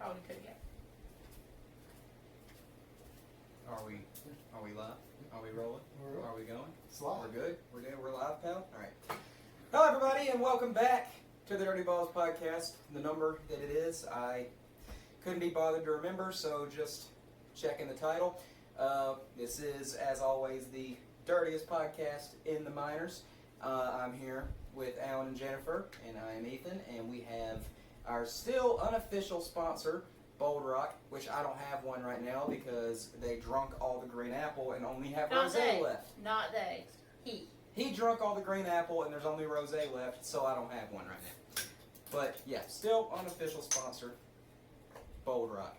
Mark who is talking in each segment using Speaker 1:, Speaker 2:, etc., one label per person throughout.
Speaker 1: talking to you.
Speaker 2: Are we live? Are we rolling? Are we going?
Speaker 3: Slide.
Speaker 2: We're good? We're good? We're live, pal? Alright. Hello everybody and welcome back to the Dirty Balls Podcast. The number that it is, I couldn't be bothered to remember, so just checking the title. This is, as always, the dirtiest podcast in the minors. I'm here with Alan and Jennifer, and I am Ethan, and we have our still unofficial sponsor, Bold Rock, which I don't have one right now because they drunk all the green apple and only have rosé left.
Speaker 1: Not they.
Speaker 2: He drunk all the green apple and there's only rosé left, so I don't have one right now. But yeah, still unofficial sponsor, Bold Rock.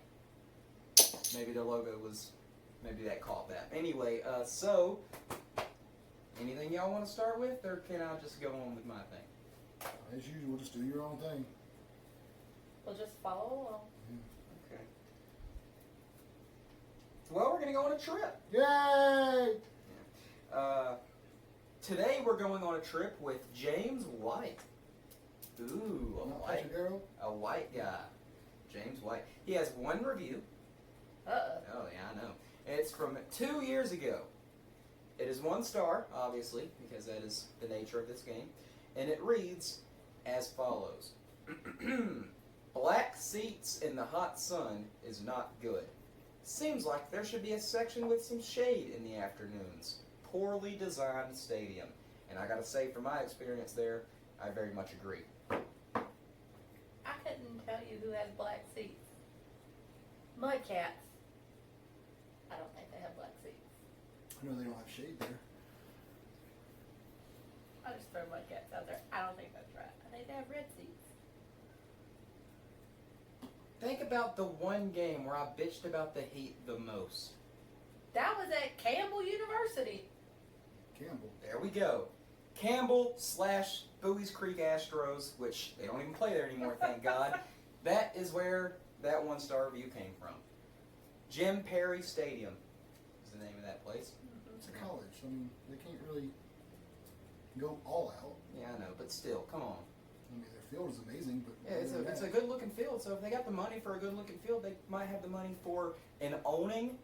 Speaker 2: Maybe the logo was, maybe that caught that. Anyway, so anything y'all want to start with, or can I just go on with my thing?
Speaker 3: As usual, just do your own thing.
Speaker 1: We'll just follow along.
Speaker 2: Okay. Well, we're gonna go on a trip.
Speaker 3: Yay!
Speaker 2: Today we're going on a trip with James White. Ooh, a white guy. James White. He has one review.
Speaker 1: Uh-oh.
Speaker 2: Oh yeah, I know. It's from 2 years ago. It is 1 star, obviously, because that is the nature of this game. And it reads as follows. Black seats in the hot sun is not good. Seems like there should be a section with some shade in the afternoons. Poorly designed stadium. And I gotta say, from my experience there, I very much agree.
Speaker 1: I couldn't tell you who has black seats. Mudcats. I don't think they have black seats.
Speaker 3: I know they don't have shade there.
Speaker 1: I'll just throw Mudcats out there. I don't think that's right. I think they have red seats.
Speaker 2: Think about the one game where I bitched about the heat the most.
Speaker 1: That was at Campbell University.
Speaker 3: Campbell.
Speaker 2: There we go. Campbell / Bowie's Creek Astros, which they don't even play there anymore, thank God. That is where that 1 star review came from. Jim Perry Stadium is the name of that place.
Speaker 3: It's a college. I mean, they can't really go all out.
Speaker 2: Yeah, I know, but still, come on.
Speaker 3: I mean, their field is amazing, but
Speaker 2: Yeah, it's a good looking field, so if they got the money for a good looking field, they might have the money for an owning,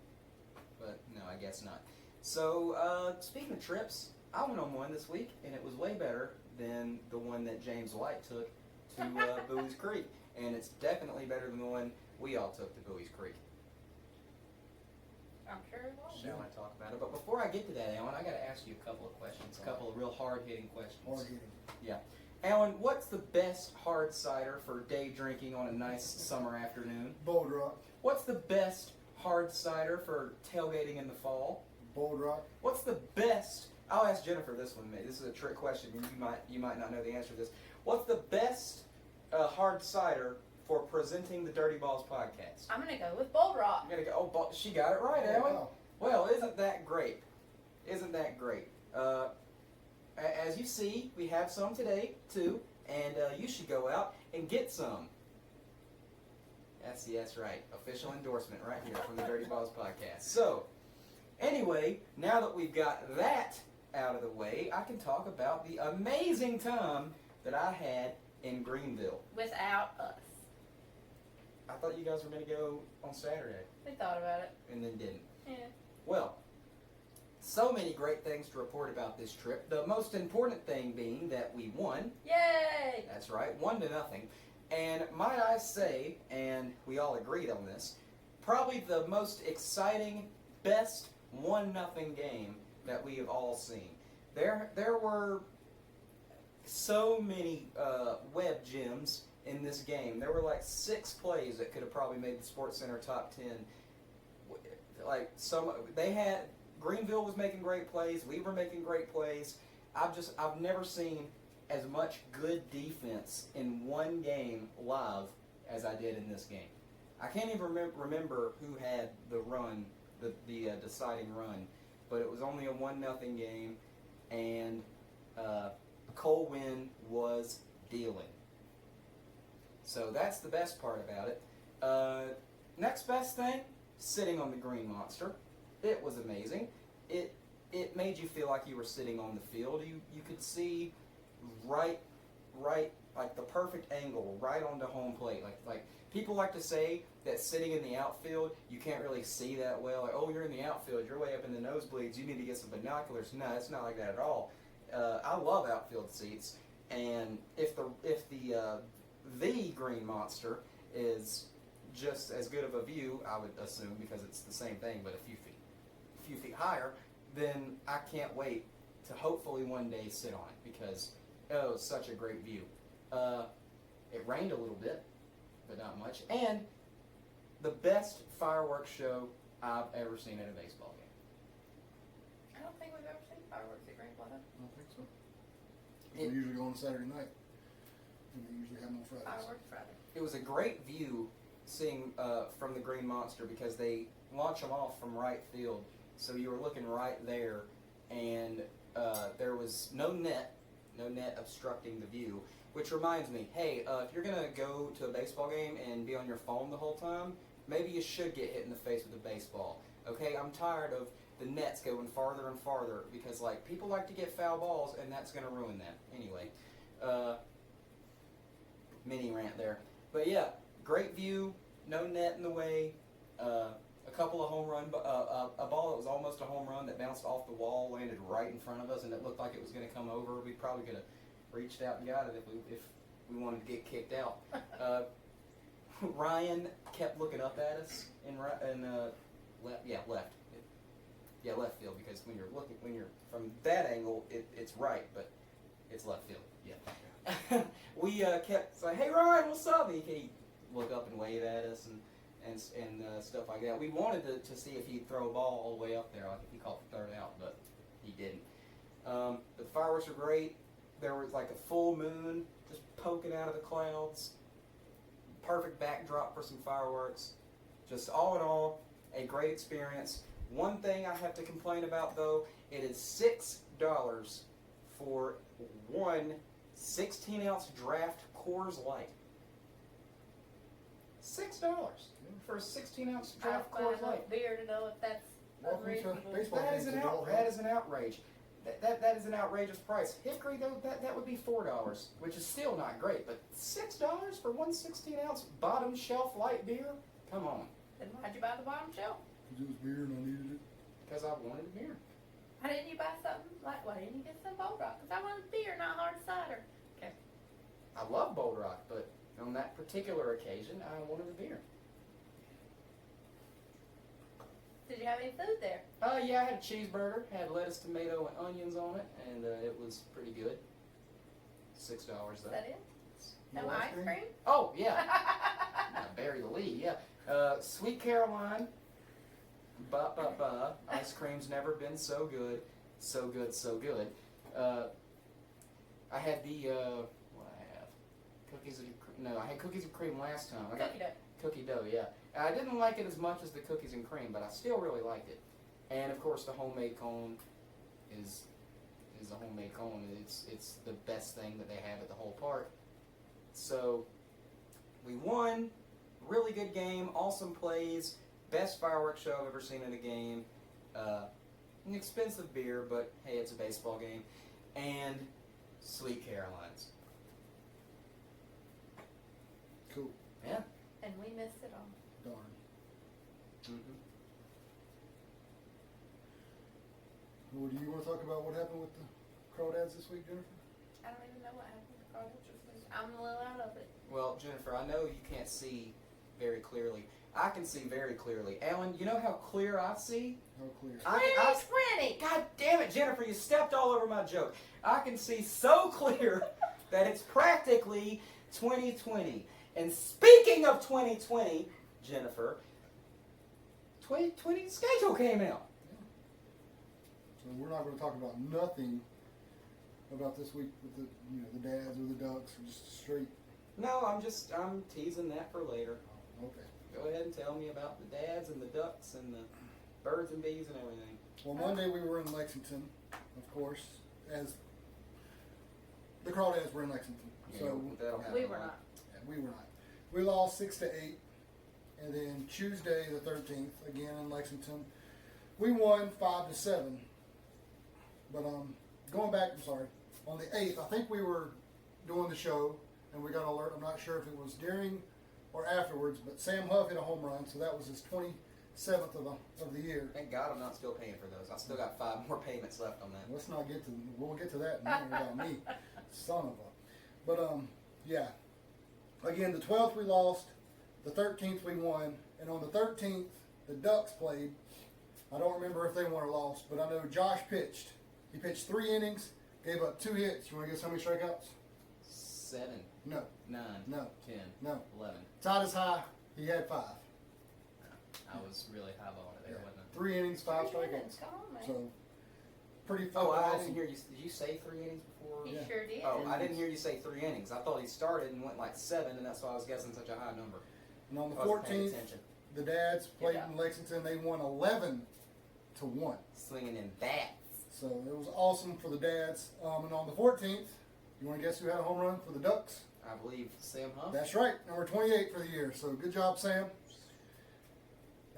Speaker 2: but no, I guess not. So, speaking of trips, I went on one this week, and it was way better than the one that James White took to Bowie's Creek, and it's definitely better than the one we all took to Bowie's Creek.
Speaker 1: I'm sure it was.
Speaker 2: Shall I talk about it? But before I get to that, Alan, I got to ask you a couple of questions, a couple of real hard-hitting questions.
Speaker 3: hard-hitting.
Speaker 2: Yeah. Alan, what's the best hard cider for day drinking on a nice summer afternoon?
Speaker 3: Bold Rock.
Speaker 2: What's the best hard cider for tailgating in the fall?
Speaker 3: Bold Rock.
Speaker 2: What's the best? I'll ask Jennifer this one. This is a trick question. You might not know the answer to this. What's the best hard cider for presenting the Dirty Balls podcast?
Speaker 1: I'm going to go with Bold Rock.
Speaker 2: I'm gonna go. Oh, she got it right, Alan.
Speaker 3: Wow.
Speaker 2: Well, isn't that great? Isn't that great? As you see, we have some today too, and you should go out and get some. That's right. Official endorsement right here from the Dirty Balls podcast. So, anyway, now that we've got that out of the way, I can talk about the amazing time that I had in Greenville.
Speaker 1: Without us.
Speaker 2: I thought you guys were going to go on Saturday.
Speaker 1: We thought about it.
Speaker 2: And then didn't.
Speaker 1: Yeah.
Speaker 2: Well, so many great things to report about this trip. The most important thing being that we won.
Speaker 1: Yay!
Speaker 2: That's right, 1-0. And might I say, and we all agreed on this, probably the most exciting, best 1-0 game that we have all seen. There were so many web gems in this game. There were like 6 plays that could have probably made the SportsCenter top 10. Like Greenville was making great plays. We were making great plays. I've never seen as much good defense in one game live as I did in this game. I can't even remember who had the run, the deciding run, but it was only a 1-0 game, and Cole Wynn was dealing. So that's the best part about it. Next best thing, sitting on the Green Monster. It was amazing. It made you feel like you were sitting on the field. You could see right like the perfect angle right onto home plate. Like people like to say that sitting in the outfield, you can't really see that well. Like, oh, you're in the outfield, you're way up in the nosebleeds, you need to get some binoculars. No, it's not like that at all. I love outfield seats, and if the Green Monster is just as good of a view, I would assume, because it's the same thing but a few feet higher, then I can't wait to hopefully one day sit on it, because it's such a great view. It rained a little bit, but not much, and the best fireworks show I've ever seen at a baseball game.
Speaker 1: I don't think we've ever seen fireworks at Greenwater.
Speaker 3: I don't think so. They usually go on Saturday night, and they usually have them on Fridays.
Speaker 1: Fireworks Friday.
Speaker 2: It was a great view seeing from the Green Monster, because they launch them off from right field, so you were looking right there, and there was no net obstructing the view. Which reminds me, hey, if you're gonna go to a baseball game and be on your phone the whole time, maybe you should get hit in the face with a baseball. Okay, I'm tired of the nets going farther and farther, because like people like to get foul balls, and that's gonna ruin that. Anyway, mini rant there, but yeah, great view, no net in the way. A couple of home run, a ball that was almost a home run that bounced off the wall, landed right in front of us, and it looked like it was going to come over. We probably could have reached out and got it if we wanted to get kicked out. Ryan kept looking up at us left field, because when you're from that angle, it's right, but it's left field. Yeah. We kept saying, "Hey Ryan, what's up?" He'd look up and wave at us and stuff like that. We wanted to see if he'd throw a ball all the way up there, like if he caught the third out, but he didn't. The fireworks were great. There was like a full moon just poking out of the clouds. Perfect backdrop for some fireworks. Just all in all, a great experience. One thing I have to complain about though, it is $6 for one 16-ounce draft Coors Light. $6 for a 16-ounce draft Coors Light.
Speaker 1: Beer to know if that's
Speaker 3: Welcome to
Speaker 1: unreasonable.
Speaker 3: baseball.
Speaker 2: That is an outrage. That is an outrageous price. Hickory though, that would be $4, which is still not great, but $6 for one 16-ounce bottom shelf light beer? Come on.
Speaker 1: Then why'd you buy the bottom shelf?
Speaker 3: Because it was beer and I needed it.
Speaker 2: Because I wanted a beer.
Speaker 1: Why didn't you buy something like, why didn't you get some Bold Rock? Because I wanted beer, not hard cider. Okay.
Speaker 2: I love Bold Rock, but on that particular occasion, I wanted a beer.
Speaker 1: Did you have any food there?
Speaker 2: Yeah, I had a cheeseburger, had lettuce, tomato, and onions on it, and it was pretty good. $6 though.
Speaker 1: Is that it?
Speaker 3: No
Speaker 1: No
Speaker 3: ice
Speaker 1: ice
Speaker 3: cream?
Speaker 1: cream?
Speaker 2: Oh, yeah. I bury the lead, yeah. Sweet Caroline. Ice cream's never been so good. So good, so good. I had the, what I have? Cookies and cream. No, I had cookies and cream last time. I got
Speaker 1: Cookie dough.
Speaker 2: cookie dough, yeah. I didn't like it as much as the cookies and cream, but I still really liked it. And of course, the homemade cone is a homemade cone. It's the best thing that they have at the whole park. So we won. Really good game. Awesome plays. Best fireworks show I've ever seen in a game. An expensive beer, but hey, it's a baseball game. And Sweet Carolines.
Speaker 3: Cool.
Speaker 2: Yeah.
Speaker 1: And we missed it all.
Speaker 3: Darn.
Speaker 2: Mm-hmm.
Speaker 3: Well, do you want to talk about what happened with the crawdads this week, Jennifer?
Speaker 1: I don't even know what happened to Carl Richardson. I'm a little out of it.
Speaker 2: Well, Jennifer, I know you can't see very clearly. I can see very clearly. Alan, you know how clear I see?
Speaker 3: How clear?
Speaker 1: Plenty.
Speaker 2: God damn it, Jennifer, you stepped all over my joke. I can see so clear that it's practically 2020. And speaking of 2020, Jennifer, 2020 schedule came out.
Speaker 3: So we're not going to talk about nothing about this week with the dads or the ducks, or just straight.
Speaker 2: No, I'm teasing that for later.
Speaker 3: Okay.
Speaker 2: Go ahead and tell me about the dads and the ducks and the birds and bees and everything.
Speaker 3: Well, Monday we were in Lexington, of course, as the crawdads were in Lexington.
Speaker 2: Yeah,
Speaker 3: So
Speaker 2: that'll happen
Speaker 1: We
Speaker 2: a
Speaker 1: were
Speaker 2: lot.
Speaker 1: not.
Speaker 3: yeah, we were not. We lost 6-8, and then Tuesday the 13th, again in Lexington, we won 5-7. But going back, I'm sorry, on the 8th, I think we were doing the show, and we got an alert. I'm not sure if it was during or afterwards, but Sam Huff hit a home run, so that was his 27th of the year.
Speaker 2: Thank God I'm not still paying for those. I still got 5 more payments left on that.
Speaker 3: Let's not get to. We'll get to that in a minute about me, son of a. But yeah. Again, the 12th we lost, the 13th we won, and on the 13th the Ducks played. I don't remember if they won or lost, but I know Josh pitched. He pitched 3 innings, gave up 2 hits. You want to guess how many strikeouts?
Speaker 2: 7,
Speaker 3: No,
Speaker 2: 9,
Speaker 3: no,
Speaker 2: 10,
Speaker 3: no.
Speaker 2: 11.
Speaker 3: Tied as high. He had 5.
Speaker 2: I was really high on it there, wasn't I?
Speaker 3: 3 innings, 5
Speaker 1: 3
Speaker 3: strikeouts.
Speaker 1: minutes, come on, man.
Speaker 3: So pretty
Speaker 2: Oh,
Speaker 3: fucking
Speaker 2: I
Speaker 3: awesome.
Speaker 2: didn't hear you. Did you say 3 innings before?
Speaker 1: He
Speaker 3: Yeah.
Speaker 1: sure did.
Speaker 2: Oh, I didn't hear you say 3 innings. I thought he started and went like 7, and that's why I was guessing such a high number.
Speaker 3: And on the
Speaker 2: I wasn't paying
Speaker 3: 14th,
Speaker 2: attention.
Speaker 3: the Dads played
Speaker 1: Yeah.
Speaker 3: in Lexington. They won 11-1.
Speaker 2: Swinging in bats.
Speaker 3: So it was awesome for the Dads. And on the 14th, you want to guess who had a home run for the Ducks?
Speaker 2: I believe Sam Huff.
Speaker 3: That's right, number 28 for the year. So good job, Sam.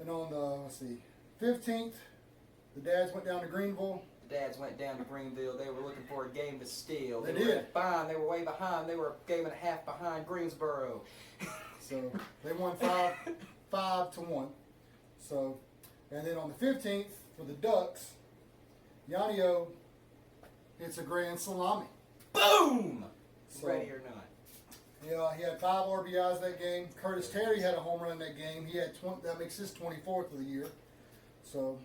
Speaker 3: And on the 15th, the Dads went down to Greenville.
Speaker 2: The Dads went down to Greenville. They were looking for a game to steal.
Speaker 3: They
Speaker 2: were
Speaker 3: did.
Speaker 2: behind. They were way behind. They were a game and a half behind Greensboro.
Speaker 3: So they won 5-1. So, and then on the 15th for the Ducks, Yanio hits a grand salami.
Speaker 2: Boom!
Speaker 3: So,
Speaker 2: Ready or not.
Speaker 3: Yeah, he had 5 RBIs that game. Curtis Terry had a home run that game. He had that makes his 24th of the year. So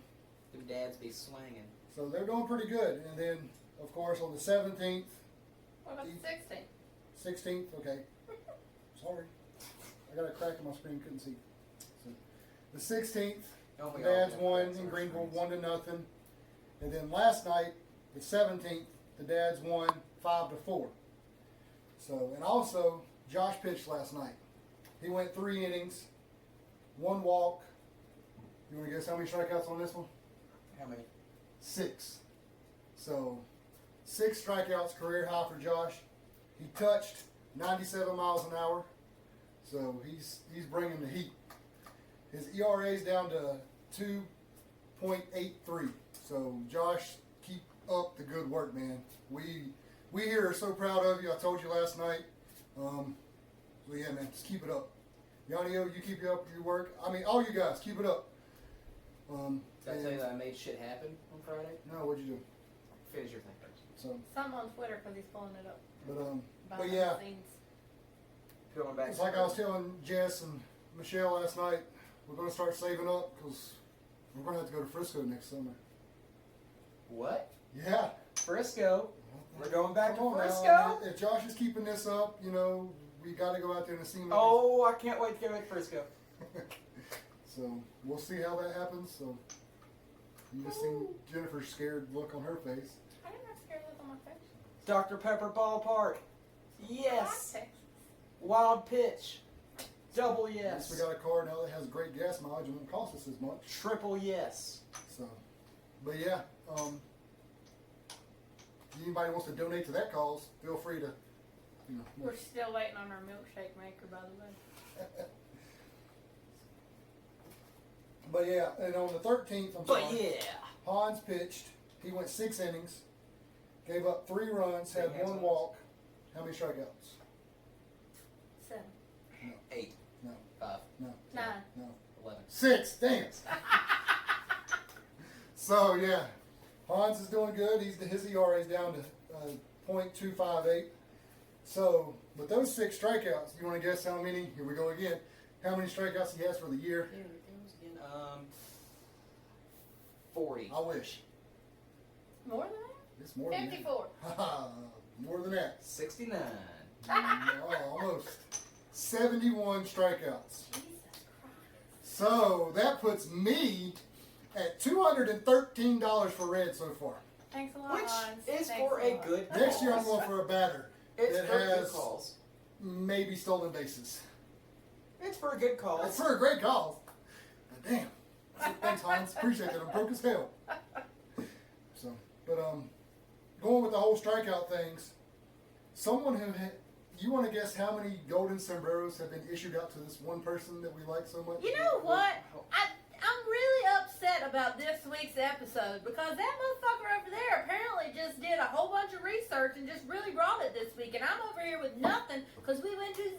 Speaker 2: Them Dads be swinging.
Speaker 3: they're doing pretty good. And then, of course, on the 17th,
Speaker 1: What about the 16th?
Speaker 3: 16th, okay. Sorry. I got a crack in my screen, couldn't see. So, the 16th,
Speaker 2: Don't
Speaker 3: the
Speaker 2: we all
Speaker 3: Dads
Speaker 2: get
Speaker 3: won
Speaker 2: cracks
Speaker 3: in
Speaker 2: our
Speaker 3: Greenville
Speaker 2: screens?
Speaker 3: 1-0. And then last night, the 17th, the Dads won 5-4. So, and also, Josh pitched last night. He went 3 innings, 1 walk. You want to guess how many strikeouts on this one?
Speaker 2: How many?
Speaker 3: 6. So, 6 strikeouts, career high for Josh. He touched 97 miles an hour. So he's bringing the heat. His ERA is down to 2.83. So Josh, keep up the good work, man. We here are so proud of you. I told you last night. So yeah, man, just keep it up. Yanio, you keep up your work. I mean, all you guys, keep it up.
Speaker 2: Did I tell you that I made shit happen on Friday?
Speaker 3: No, what'd you do?
Speaker 2: Finish your thing first.
Speaker 3: So,
Speaker 1: Something on Twitter because he's pulling it up.
Speaker 3: but
Speaker 1: Behind
Speaker 3: yeah.
Speaker 1: the scenes.
Speaker 2: Going back.
Speaker 3: It's like I was telling Jess and Michelle last night, we're going to start saving up because we're going to have to go to Frisco next summer.
Speaker 2: What?
Speaker 3: Yeah.
Speaker 2: Frisco. We're going back
Speaker 3: Come
Speaker 2: to
Speaker 3: on
Speaker 2: Frisco?
Speaker 3: now. If Josh is keeping this up, we got to go out there and see him.
Speaker 2: Oh, I can't wait to go back to Frisco.
Speaker 3: So we'll see how that happens. So you just seen Jennifer's scared look on her face.
Speaker 1: I didn't have scared look on my face.
Speaker 2: Dr. Pepper Ballpark. Yes.
Speaker 1: I like Texas.
Speaker 2: Wild pitch. Double
Speaker 3: At least
Speaker 2: yes.
Speaker 3: we got a car now that has great gas mileage and won't cost us as much.
Speaker 2: Triple yes.
Speaker 3: So, but yeah, if anybody wants to donate to that cause, feel free to.
Speaker 1: We're still waiting on our milkshake maker, by the way.
Speaker 3: But yeah, and on the 13th,
Speaker 2: But yeah.
Speaker 3: Hans pitched. He went 6 innings, gave up 3 runs, had
Speaker 2: Big hands
Speaker 3: 1
Speaker 2: on
Speaker 3: walk. How many strikeouts?
Speaker 1: 7,
Speaker 2: 8.
Speaker 3: No,
Speaker 2: 5.
Speaker 3: no,
Speaker 1: 9.
Speaker 3: no.
Speaker 2: 11.
Speaker 3: 6. Dang it. So yeah, Hans is doing good. His ERA is down to .258. So with those 6 strikeouts, you want to guess how many? Here we go again. How many strikeouts he has for the year?
Speaker 2: Here it goes again. 40.
Speaker 3: I wish.
Speaker 1: More than that?
Speaker 3: It's more than that.
Speaker 1: 54.
Speaker 3: More than that.
Speaker 2: 69.
Speaker 3: Oh, almost. 71 strikeouts.
Speaker 1: Jesus Christ.
Speaker 3: So that puts me at $213 for red so far.
Speaker 1: Thanks a lot,
Speaker 2: Which
Speaker 1: Hans.
Speaker 2: is
Speaker 1: Thanks
Speaker 2: for a
Speaker 1: lot.
Speaker 2: good
Speaker 3: Next year I'm
Speaker 2: cause.
Speaker 3: going for a batter
Speaker 2: It's
Speaker 3: that
Speaker 2: for good
Speaker 3: has
Speaker 2: calls.
Speaker 3: maybe stolen bases.
Speaker 2: It's for a good
Speaker 3: It's
Speaker 2: cause.
Speaker 3: for a great cause. But damn. Thanks, Hans. Appreciate that. I'm broke as hell. So, but going with the whole strikeout things, someone who had, you want to guess how many golden sombreros have been issued out to this one person that we like so much?
Speaker 1: You know what? I'm really upset upset about this week's episode because that motherfucker over there apparently just did a whole bunch of research and just really brought it this week, and I'm over here with nothing because we went to 0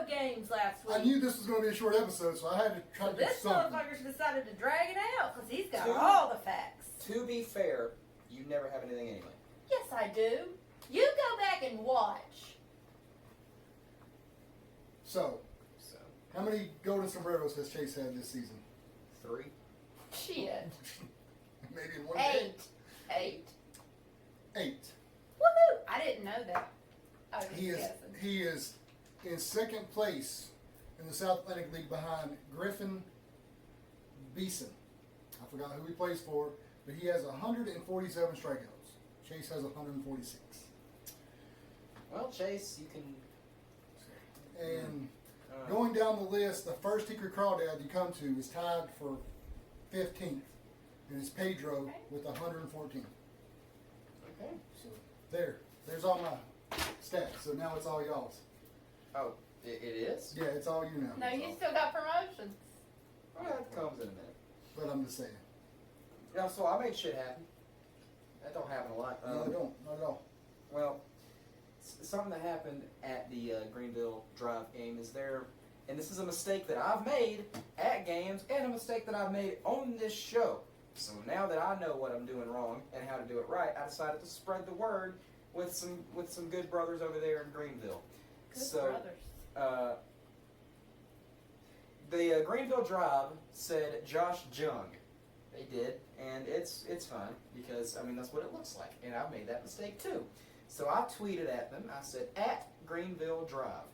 Speaker 1: games last week.
Speaker 3: I knew this was going to be a short episode, so I had to try
Speaker 1: So
Speaker 3: to do
Speaker 1: this
Speaker 3: something.
Speaker 1: motherfucker's decided to drag it out because he's got
Speaker 2: Two.
Speaker 1: all the facts.
Speaker 2: To be fair, you never have anything anyway.
Speaker 1: Yes, I do. You go back and watch.
Speaker 3: So,
Speaker 2: So,
Speaker 3: how many golden sombreros has Chase had this season?
Speaker 2: 3.
Speaker 1: Shit.
Speaker 3: Maybe in one game.
Speaker 1: 8.
Speaker 3: 8.
Speaker 1: Woohoo! I didn't know that. I was just
Speaker 3: He is
Speaker 1: guessing.
Speaker 3: he is in second place in the South Atlantic League behind Griffin Beeson. I forgot who he plays for, but he has 147 strikeouts. Chase has 146.
Speaker 2: Well, Chase, you can.
Speaker 3: And going down the list, the first Hickory Crawdad you come to is tied for 15th, and it's Pedro with 114.
Speaker 2: Okay.
Speaker 3: So there's all my stats. So now it's all y'all's.
Speaker 2: Oh, it is?
Speaker 3: Yeah, it's all you now.
Speaker 1: No, you still got promotions.
Speaker 2: Well, that comes in a minute.
Speaker 3: But I'm just saying.
Speaker 2: Yeah, so I made shit happen. That don't happen a lot.
Speaker 3: No, I don't. Not at all.
Speaker 2: Well, something that happened at the Greenville Drive game is there, and this is a mistake that I've made at games and a mistake that I've made on this show. So now that I know what I'm doing wrong and how to do it right, I decided to spread the word with some good brothers over there in Greenville.
Speaker 1: Good brothers.
Speaker 2: The Greenville Drive said Josh Jung. They did, and it's fine because I mean that's what it looks like, and I made that mistake too. So I tweeted at them. I said at Greenville Drive,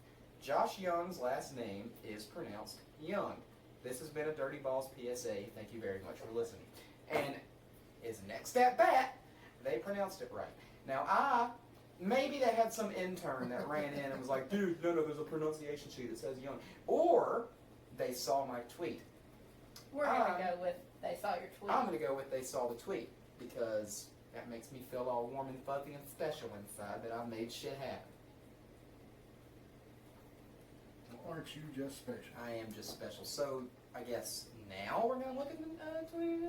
Speaker 2: Josh Young's last name is pronounced Young. This has been a Dirty Balls PSA. Thank you very much for listening. And his next at bat, they pronounced it right. Now maybe they had some intern that ran in and was like, dude, no, there's a pronunciation sheet that says Young, or they saw my tweet.
Speaker 1: We're going to go with they saw your tweet.
Speaker 2: I'm going to go with they saw the tweet because that makes me feel all warm and fuzzy and special inside that I made shit happen.
Speaker 3: Aren't you just special?
Speaker 2: I am just special. So I guess now we're going to look at the tweet.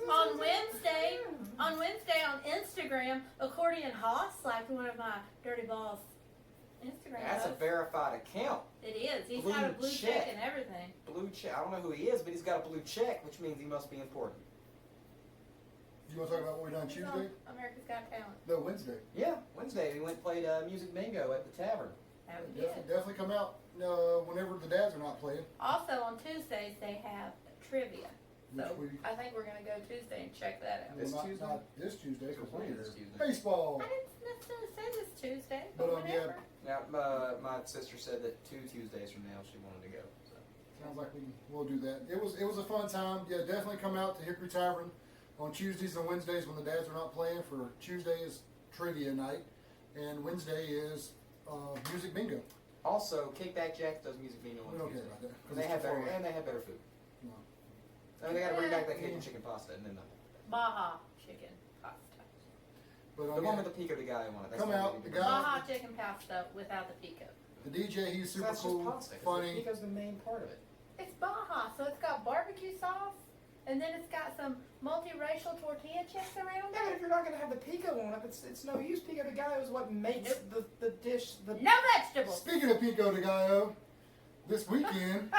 Speaker 1: On Wednesday on Instagram, Accordion Haas liked one of my Dirty Balls Instagram
Speaker 2: That's a
Speaker 1: posts.
Speaker 2: verified account.
Speaker 1: It is. He's
Speaker 2: Blue
Speaker 1: got a blue check
Speaker 2: check.
Speaker 1: and everything.
Speaker 2: Blue check. I don't know who he is, but he's got a blue check, which means he must be important.
Speaker 3: You want to talk about what we done
Speaker 1: He's
Speaker 3: Tuesday?
Speaker 1: on America's Got Talent.
Speaker 3: No, Wednesday.
Speaker 2: Yeah, Wednesday we went and played music bingo at the tavern.
Speaker 1: That we did.
Speaker 3: Definitely come out whenever the dads are not playing.
Speaker 1: Also on Tuesdays they have trivia. So
Speaker 3: Which we
Speaker 1: I think we're going to go Tuesday and check that out.
Speaker 2: This
Speaker 3: well,
Speaker 2: Tuesday?
Speaker 3: not this Tuesday because
Speaker 2: We're playing
Speaker 3: we're
Speaker 2: this Tuesday.
Speaker 3: baseball.
Speaker 1: I didn't necessarily say this Tuesday,
Speaker 3: But,
Speaker 1: but whenever.
Speaker 2: Now, my sister said that 2 Tuesdays from now she wanted to go. So.
Speaker 3: Sounds like we'll do that. It was a fun time. Yeah, definitely come out to Hickory Tavern on Tuesdays and Wednesdays when the dads are not playing. For Tuesday is trivia night, and Wednesday is music bingo.
Speaker 2: Also, Kickback Jacks does music bingo
Speaker 3: We
Speaker 2: on
Speaker 3: don't care
Speaker 2: Tuesday.
Speaker 3: about that. 'cause
Speaker 2: And they
Speaker 3: it's
Speaker 2: have
Speaker 3: too far
Speaker 2: better
Speaker 3: away.
Speaker 2: and they have better food.
Speaker 3: No.
Speaker 2: I mean, they got to bring back that Cajun chicken pasta and then
Speaker 1: Baja chicken pasta.
Speaker 3: But
Speaker 2: the one with the pico de gallo on it. That's
Speaker 3: Come
Speaker 2: what
Speaker 3: out,
Speaker 2: we need to
Speaker 3: the
Speaker 2: bring
Speaker 3: guy-
Speaker 1: Baja chicken pasta without the pico.
Speaker 3: the DJ, he's
Speaker 2: So
Speaker 3: super
Speaker 2: that's
Speaker 3: cool,
Speaker 2: just pasta. 'Cause
Speaker 3: funny.
Speaker 2: The pico's the main part of it.
Speaker 1: It's Baja, so it's got barbecue sauce, and then it's got some multiracial tortilla chips around
Speaker 2: Yeah, but
Speaker 1: it.
Speaker 2: if you're not going to have the pico on it, it's no use. Pico de gallo is what makes the dish. The
Speaker 1: No vegetables.
Speaker 3: Speaking of Pico de Gallo, this weekend,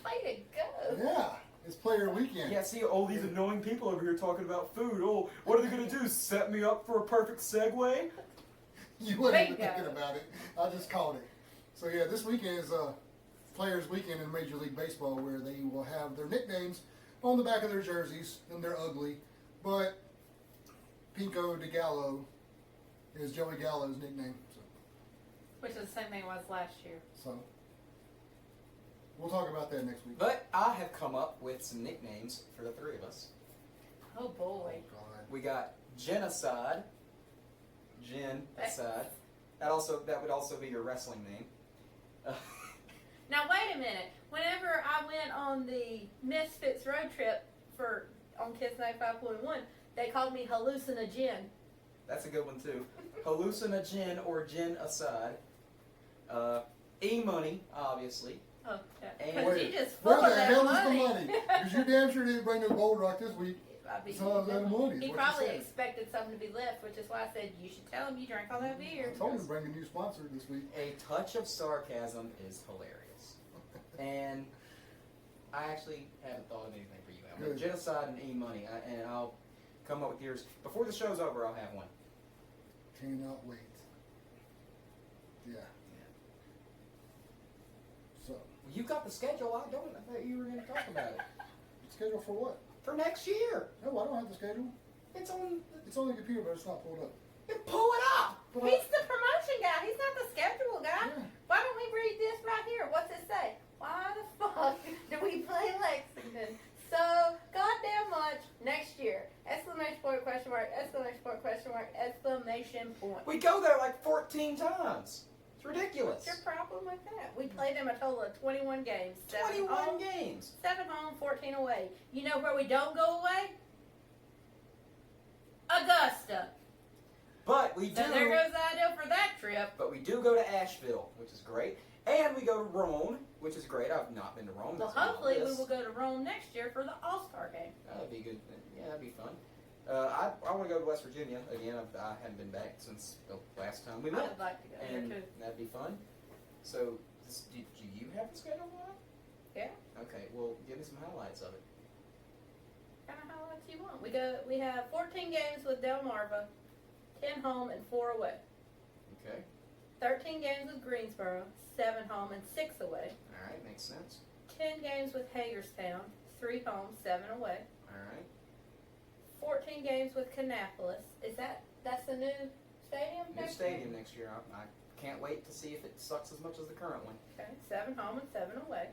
Speaker 1: Way to go.
Speaker 3: yeah, it's player weekend.
Speaker 2: Yeah, see all these annoying people over here talking about food. Oh, what are they going to do? Set me up for a perfect segue?
Speaker 3: You wasn't even
Speaker 1: Bingo.
Speaker 3: thinking about it. I just called it. So yeah, this weekend is Players Weekend in Major League Baseball, where they will have their nicknames on the back of their jerseys, and they're ugly. But Pico de Gallo is Joey Gallo's nickname.
Speaker 1: Which is the same thing it was last year.
Speaker 3: So we'll talk about that next week.
Speaker 2: But I have come up with some nicknames for the three of us.
Speaker 1: Oh boy.
Speaker 3: God.
Speaker 2: We got Genocide. Genocide. That would also be your wrestling name.
Speaker 1: Now wait a minute. Whenever I went on the Misfits road trip on Kiss 95.1, they called me Hallucinogen.
Speaker 2: That's a good one too. Hallucinogen or Genocide. E-money, obviously.
Speaker 1: Oh, yeah.
Speaker 2: And-
Speaker 1: Because you
Speaker 3: Wait,
Speaker 1: just full
Speaker 3: where
Speaker 1: of
Speaker 3: the
Speaker 1: that
Speaker 3: hell
Speaker 1: money.
Speaker 3: is the money? Because you damn sure didn't bring no gold rock this week.
Speaker 1: I mean,
Speaker 3: So I was out of money, is
Speaker 1: he
Speaker 3: what you
Speaker 1: probably
Speaker 3: said.
Speaker 1: expected something to be left, which is why I said you should tell him you drank all that beer.
Speaker 3: I told him to bring a new sponsor this week.
Speaker 2: A touch of sarcasm is hilarious. And I actually haven't thought of anything for you, Al.
Speaker 3: Good.
Speaker 2: Genocide and E-money, and I'll come up with yours. Before the show's over, I'll have one.
Speaker 3: Cannot wait. Yeah. So,
Speaker 2: You got the schedule. I don't. I thought you were going to talk about it.
Speaker 3: schedule for what?
Speaker 2: For next year.
Speaker 3: No, I don't have the schedule.
Speaker 2: It's on.
Speaker 3: It's on the computer, but it's not pulled up.
Speaker 2: Pull it up.
Speaker 3: But
Speaker 1: He's the promotion guy. He's not the schedule guy.
Speaker 3: Yeah.
Speaker 1: Why don't we read this right here? What's it say? Why the fuck do we play Lexington so goddamn much next year? Exclamation point, question mark, exclamation point, question mark, exclamation point.
Speaker 2: We go there like 14 times. It's ridiculous.
Speaker 1: What's your problem with that? We played them a total of 21 games. 7
Speaker 2: 21
Speaker 1: home,
Speaker 2: games.
Speaker 1: 7 home, 14 away. You know where we don't go away? Augusta.
Speaker 2: But we do.
Speaker 1: So there goes the idea for that trip.
Speaker 2: But we do go to Asheville, which is great. And we go to Rome, which is great. I've not been to Rome.
Speaker 1: Well,
Speaker 2: That's on my
Speaker 1: hopefully we
Speaker 2: list.
Speaker 1: will go to Rome next year for the All-Star game.
Speaker 2: That'd be good. Yeah, that'd be fun. I want to go to West Virginia again. I haven't been back since the last time we met,
Speaker 1: I'd like to go
Speaker 2: and
Speaker 1: there too.
Speaker 2: that'd be fun. So, do you have the schedule for that?
Speaker 1: Yeah.
Speaker 2: Okay. Well, give me some highlights of it.
Speaker 1: Kind of highlights you want. We have 14 games with Delmarva, 10 home and 4 away.
Speaker 2: Okay.
Speaker 1: 13 games with Greensboro, 7 home and 6 away.
Speaker 2: All right. Makes sense.
Speaker 1: 10 games with Hagerstown, 3 home, 7 away.
Speaker 2: All right.
Speaker 1: 14 games with Kannapolis. That's the new stadium?
Speaker 2: New
Speaker 1: next
Speaker 2: stadium
Speaker 1: year?
Speaker 2: next year. I can't wait to see if it sucks as much as the current one.
Speaker 1: Okay, 7 home and 7 away.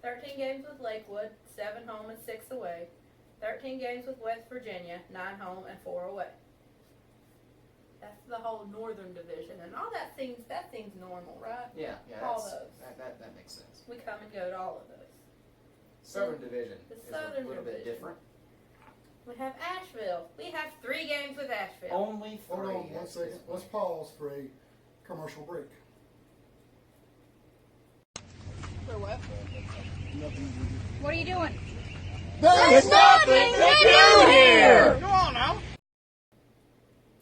Speaker 1: 13 games with Lakewood, 7 home and 6 away. 13 games with West Virginia, 9 home and 4 away. That's the whole Northern Division, and all that seems normal, right?
Speaker 2: Yeah. Yeah.
Speaker 1: All
Speaker 2: That's,
Speaker 1: those.
Speaker 2: that makes sense.
Speaker 1: We come and go to all of those.
Speaker 2: Southern Division
Speaker 1: The
Speaker 2: is
Speaker 1: Southern
Speaker 2: a little bit
Speaker 1: Division.
Speaker 2: different.
Speaker 1: We have Asheville. We have 3 games with Asheville.
Speaker 2: Only 3.
Speaker 3: Hold on one
Speaker 2: That's
Speaker 3: second.
Speaker 2: disappointing.
Speaker 3: Let's pause for a commercial break.
Speaker 4: For what?
Speaker 3: Nothing.
Speaker 4: What are you doing?
Speaker 5: There's nothing to do here!
Speaker 4: Go on now.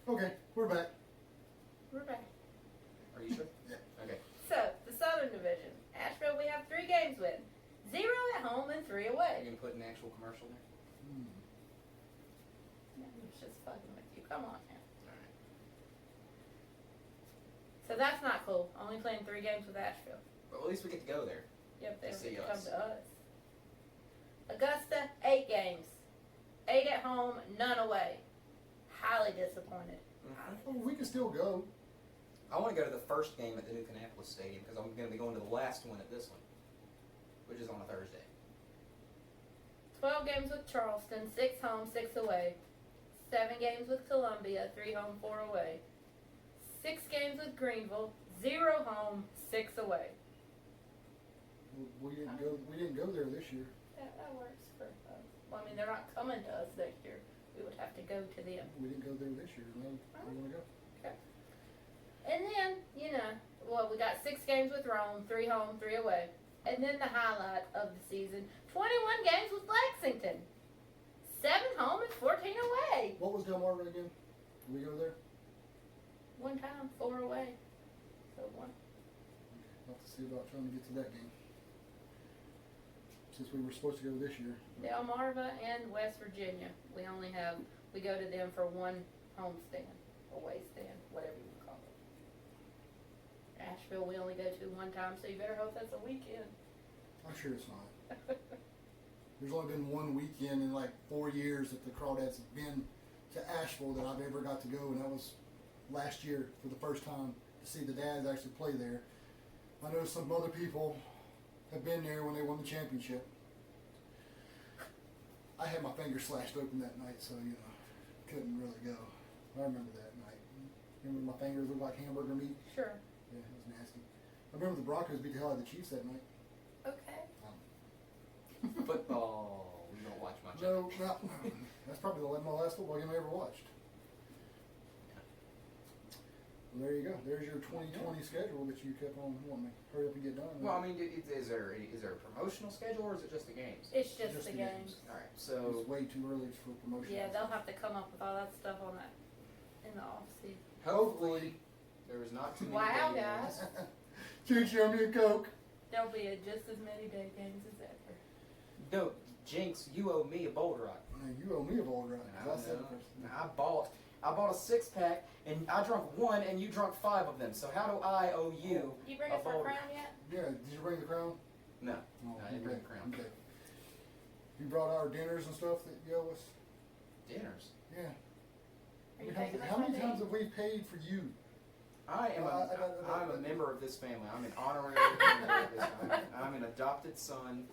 Speaker 3: Okay, we're back.
Speaker 1: We're back.
Speaker 2: Are you sure?
Speaker 3: Yeah.
Speaker 2: Okay.
Speaker 1: So, the Southern Division. Asheville we have 3 games with. 0 at home and 3
Speaker 2: Are
Speaker 1: away.
Speaker 2: you gonna put an actual commercial there?
Speaker 1: It's just fucking with you. Come on now.
Speaker 2: All right.
Speaker 1: So that's not cool. Only playing 3 games with Asheville.
Speaker 2: But at least we get to go there.
Speaker 1: Yep, they
Speaker 2: To
Speaker 1: don't
Speaker 2: see
Speaker 1: get to come
Speaker 2: us.
Speaker 1: to us. Augusta, 8 games. 8 at home, none away. Highly disappointed.
Speaker 3: Well, we can still go.
Speaker 2: I want to go to the first game at the new Kannapolis Stadium because I'm going to be going to the last one at this one, which is on a Thursday.
Speaker 1: 12 games with Charleston, 6 home, 6 away. 7 games with Columbia, 3 home, 4 away. 6 games with Greenville, 0 home, 6 away.
Speaker 3: We didn't go. We didn't go there this year.
Speaker 1: That works for us. Well, I mean, they're not coming to us next year. We would have to go to them.
Speaker 3: We didn't go there this year. No, we want to go.
Speaker 1: And then, we got 6 games with Rome, 3 home, 3 away. And then the highlight of the season, 21 games with Lexington. 7 home and 14 away.
Speaker 3: What was Delmarva again? Did we go there?
Speaker 1: 1 time, 4 away. So 1.
Speaker 3: I'll have to see about trying to get to that game. Since we were supposed to go this year.
Speaker 1: Delmarva and West Virginia. We go to them for 1 home stand, away stand, whatever you call it. Asheville we only go to 1 time, so you better hope that's a weekend.
Speaker 3: I'm sure it's not. There's only been 1 weekend in like 4 years that the Crawdads have been to Asheville that I've ever got to go, and that was last year for the first time to see the dads actually play there. I know some other people have been there when they won the championship. I had my finger slashed open that night, so couldn't really go. I remember that night. Remember my fingers looked like hamburger meat?
Speaker 1: Sure.
Speaker 3: Yeah, it was nasty. I remember the Broncos beat the hell out of the Chiefs that night.
Speaker 1: Okay.
Speaker 2: Football. We don't watch much.
Speaker 3: No, not, that's probably my last football game I ever watched. Well, there you go. There's your 2020 schedule that you kept on wanting to hurry up and get done.
Speaker 2: Well, I mean, is there a promotional schedule or is it just the games?
Speaker 1: It's just
Speaker 3: Just
Speaker 1: the
Speaker 3: the
Speaker 1: games.
Speaker 2: All right, so
Speaker 3: It's way too early for promotion.
Speaker 1: Yeah, they'll have to come up with all that stuff on that in the off season.
Speaker 2: hopefully there is not too many
Speaker 1: Wow,
Speaker 2: days.
Speaker 1: guys.
Speaker 3: Choo-choo, me a Coke.
Speaker 1: There'll be just as many day games as ever.
Speaker 2: No, Jinx, you owe me a Bold Rock.
Speaker 3: Man, you owe me a bowl ride.
Speaker 2: I
Speaker 3: I said it
Speaker 2: know.
Speaker 3: first.
Speaker 2: I bought a 6-pack and I drunk 1 and you drunk 5 of them. So how do I owe you?
Speaker 1: You bring
Speaker 2: A
Speaker 1: us our
Speaker 2: bowl.
Speaker 1: crown yet?
Speaker 3: Yeah, did you bring the crown?
Speaker 2: No.
Speaker 3: Oh,
Speaker 2: I didn't bring the crown.
Speaker 3: Okay. You brought our dinners and stuff that you owe us?
Speaker 2: Dinners.
Speaker 3: Yeah.
Speaker 1: Are you taking us
Speaker 3: How
Speaker 1: on
Speaker 3: many
Speaker 1: dates?
Speaker 3: times have we paid for you?
Speaker 2: I'm a member of this family. I'm an honorary member of this family. I'm an adopted son.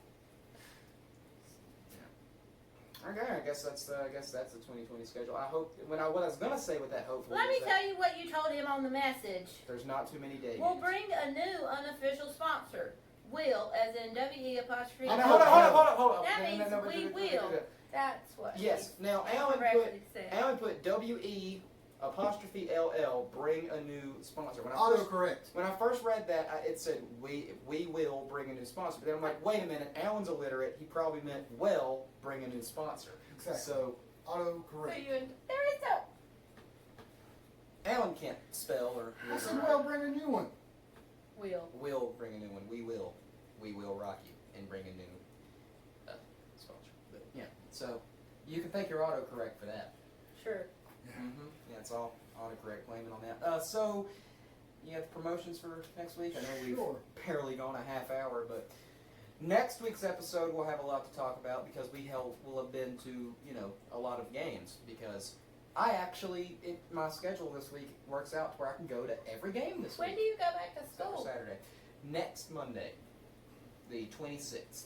Speaker 2: Yeah. Okay, I guess that's the 2020 schedule. I hope what I was gonna say with that hopefully.
Speaker 1: Let me
Speaker 2: is that
Speaker 1: tell you what you told him on the message.
Speaker 2: there's not too many days.
Speaker 1: We'll bring a new unofficial sponsor. Will, as in WE apostrophe.
Speaker 3: I know.
Speaker 2: Hold on.
Speaker 1: That
Speaker 2: No,
Speaker 1: means
Speaker 2: but-
Speaker 1: we will. That's what.
Speaker 2: Yes. Now
Speaker 1: he
Speaker 2: Alan
Speaker 1: correctly said.
Speaker 2: put WE apostrophe LL bring a new sponsor.
Speaker 3: Autocorrect.
Speaker 2: When I first read that, it said we will bring a new sponsor. But then I'm like, wait a minute, Alan's illiterate. He probably meant well bring a new sponsor.
Speaker 3: Exactly.
Speaker 2: So
Speaker 1: So
Speaker 3: Autocorrect.
Speaker 1: you and there is no.
Speaker 2: Alan can't spell or.
Speaker 3: I said, well, bring a new one.
Speaker 1: Will.
Speaker 2: Bring a new one. We will rock you and bring a new sponsor. But yeah, so you can thank your autocorrect for that.
Speaker 1: Sure.
Speaker 2: Mm-hmm. Yeah, it's all autocorrect blaming on that. So you have promotions for next week. I know we've
Speaker 3: Sure.
Speaker 2: barely gone a half hour, but next week's episode we'll have a lot to talk about because we'll have been to a lot of games because I actually my schedule this week works out to where I can go to every game this
Speaker 1: When
Speaker 2: week.
Speaker 1: do you go back to
Speaker 2: Except for
Speaker 1: school?
Speaker 2: Saturday. Next Monday, the 26th.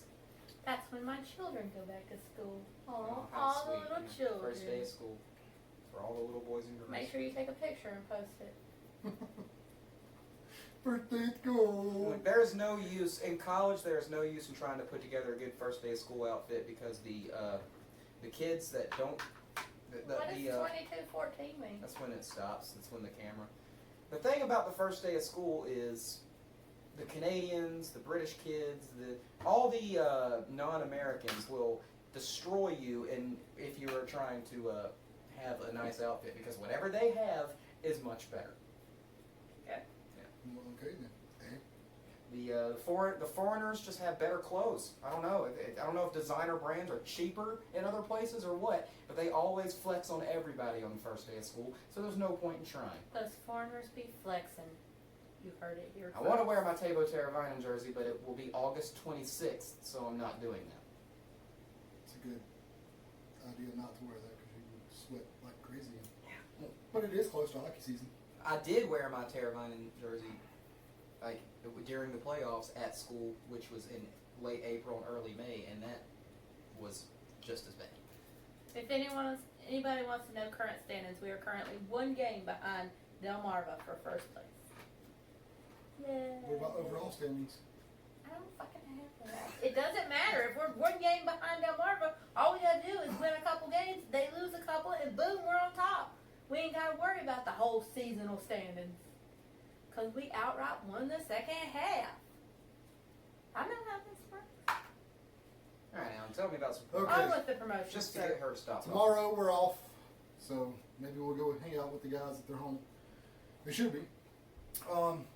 Speaker 1: That's when my children go back to school.
Speaker 2: Oh,
Speaker 1: Oh,
Speaker 2: how
Speaker 1: all the
Speaker 2: sweet.
Speaker 1: little
Speaker 2: Yeah,
Speaker 1: children.
Speaker 2: First day of school for all the little boys and girls.
Speaker 1: Make sure you take a picture and post it.
Speaker 3: Birthday school.
Speaker 2: Look, there is no use in college. There is no use in trying to put together a good first day of school outfit because the kids that don't.
Speaker 1: What does 2214 mean?
Speaker 2: That's when it stops. That's when the camera. The thing about the first day of school is the Canadians, the British kids, all the non-Americans will destroy you, and if you are trying to have a nice outfit because whatever they have is much better.
Speaker 3: Well, okay then.
Speaker 2: The foreigners just have better clothes. I don't know. I don't know if designer brands are cheaper in other places or what, but they always flex on everybody on the first day of school, so there's no point in trying.
Speaker 1: Those foreigners be flexing. You heard it here.
Speaker 2: I want to wear my Tabo Teravainen jersey, but it will be August 26th, so I'm not doing that.
Speaker 3: It's a good idea not to wear that because you would sweat like crazy. Yeah. But it is close to hockey season.
Speaker 2: I did wear my Teravainen jersey during the playoffs at school, which was in late April and early May, and that was just as bad.
Speaker 1: If anybody wants to know current standings, we are currently one game behind Delmarva for first place. Yay.
Speaker 3: What about overall standings?
Speaker 1: I don't fucking have that. It doesn't matter. If we're one game behind Delmarva, all we gotta do is win a couple games, they lose a couple, and boom, we're on top. We ain't gotta worry about the whole seasonal standings. Because we outright won the second half. I know how this works.
Speaker 2: All right, Alan, tell me about some
Speaker 3: Okay.
Speaker 1: On with the promotion,
Speaker 2: just to
Speaker 1: sir.
Speaker 2: get her to stop.
Speaker 3: Tomorrow we're off, so maybe we'll go hang out with the guys at their home. They should be.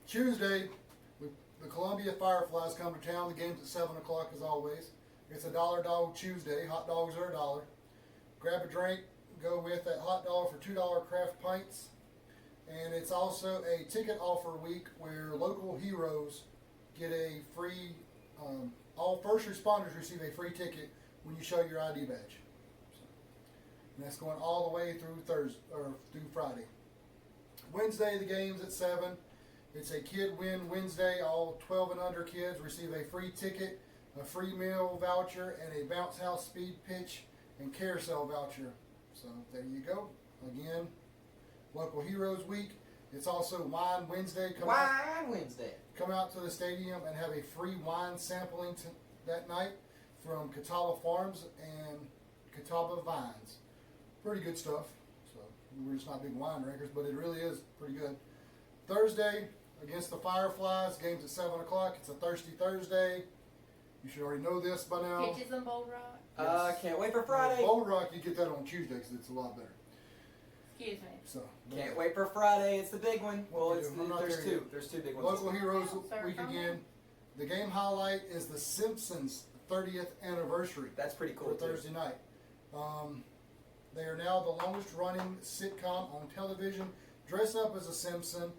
Speaker 3: Tuesday, the Columbia Fireflies come to town. The game's at 7 o'clock as always. It's a $1 Dog Tuesday. Hot dogs are $1. Grab a drink, go with that hot dog for $2 craft pints. And it's also a ticket offer week where local heroes get a free, all first responders receive a free ticket when you show your ID badge. So, and that's going all the way through through Friday. Wednesday, the game's at 7. It's a Kid Win Wednesday. All 12 and under kids receive a free ticket, a free meal voucher, and a bounce house speed pitch and carousel voucher. So there you go. Again, Local Heroes Week. It's also Wine Wednesday. Come out to the stadium and have a free wine sampling that night from Catawba Farms and Catawba Vines. Pretty good stuff. So we're just not big wine drinkers, but it really is pretty good. Thursday against the Fireflies. Game's at 7 o'clock. It's a Thirsty Thursday. You should already know this by now.
Speaker 1: Pitches and Bowl Rock.
Speaker 3: Yes.
Speaker 2: Can't wait for Friday.
Speaker 3: Bowl Rock, you get that on Tuesday because it's a lot better.
Speaker 1: Excuse me.
Speaker 3: So
Speaker 2: Can't wait for Friday. It's the big one. Well,
Speaker 3: Yeah, I'm not
Speaker 2: there's
Speaker 3: there
Speaker 2: two.
Speaker 3: yet.
Speaker 2: There's two big ones.
Speaker 3: Local Heroes
Speaker 1: Sir,
Speaker 3: Week
Speaker 1: come on.
Speaker 3: again. The game highlight is The Simpsons 30th anniversary
Speaker 2: That's pretty cool
Speaker 3: for
Speaker 2: too.
Speaker 3: Thursday night. They are now the longest running sitcom on television. Dress up as a Simpson